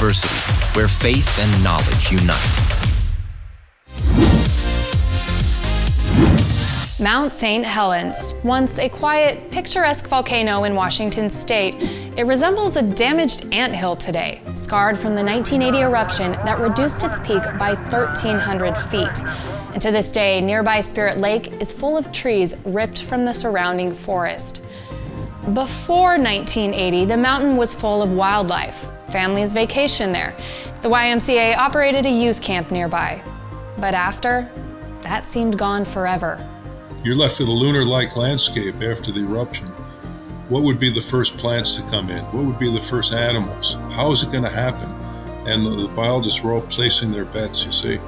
University, where faith and knowledge unite. Mount St. Helens, once a quiet, picturesque volcano in Washington state, it resembles a damaged anthill today, scarred from the 1980 eruption that reduced its peak by 1,300 feet. And to this day, nearby Spirit Lake is full of trees ripped from the surrounding forest. Before 1980, the mountain was full of wildlife. Families vacationed there. The YMCA operated a youth camp nearby. But after, that seemed gone forever. You're left with a lunar-like landscape after the eruption. What would be the first plants to come in? What would be the first animals? How is it going to happen? And the biologists were all placing their bets, you see.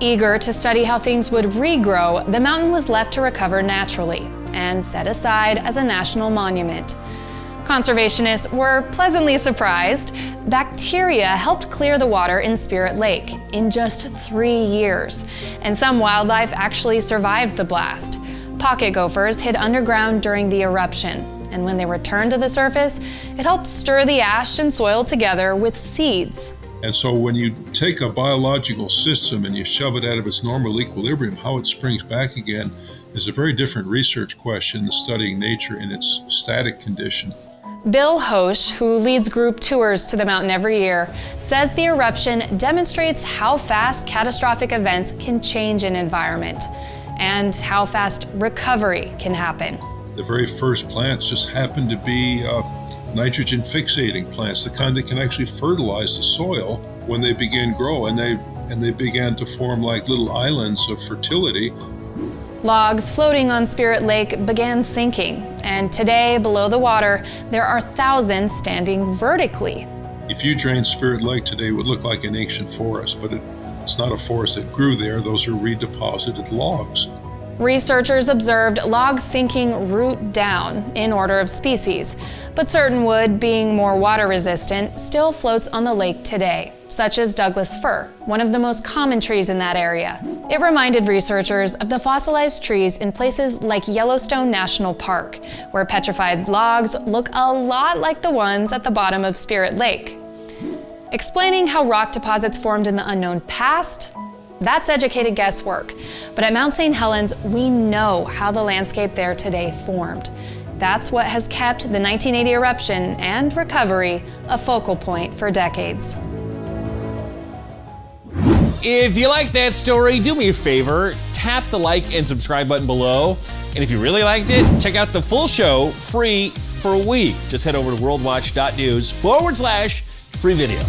Eager to study how things would regrow, the mountain was left to recover naturally and set aside as a national monument. Conservationists were pleasantly surprised. Bacteria helped clear the water in Spirit Lake in just 3 years, and some wildlife actually survived the blast. Pocket gophers hid underground during the eruption, and when they returned to the surface, it helped stir the ash and soil together with seeds. And so when you take a biological system and you shove it out of its normal equilibrium, how it springs back again is a very different research question than studying nature in its static condition. Bill Hosch, who leads group tours to the mountain every year, says the eruption demonstrates how fast catastrophic events can change an environment and how fast recovery can happen. The very first plants just happened to be nitrogen fixating plants, the kind that can actually fertilize the soil when they begin grow, and they began to form like little islands of fertility. Logs floating on Spirit Lake began sinking, and today, below the water, there are thousands standing vertically. If you drain Spirit Lake today, it would look like an ancient forest, but it's not a forest that grew there. Those are redeposited logs. Researchers observed logs sinking root down in order of species, but certain wood, being more water resistant, still floats on the lake today, such as Douglas fir, one of the most common trees in that area. It reminded researchers of the fossilized trees in places like Yellowstone National Park, where petrified logs look a lot like the ones at the bottom of Spirit Lake. Explaining how rock deposits formed in the unknown past, that's educated guesswork. But at Mount St. Helens, we know how the landscape there today formed. That's what has kept the 1980 eruption and recovery a focal point for decades. If you like that story, do me a favor, tap the like and subscribe button below. And if you really liked it, check out the full show free for a week. Just head over to worldwatch.news/free video.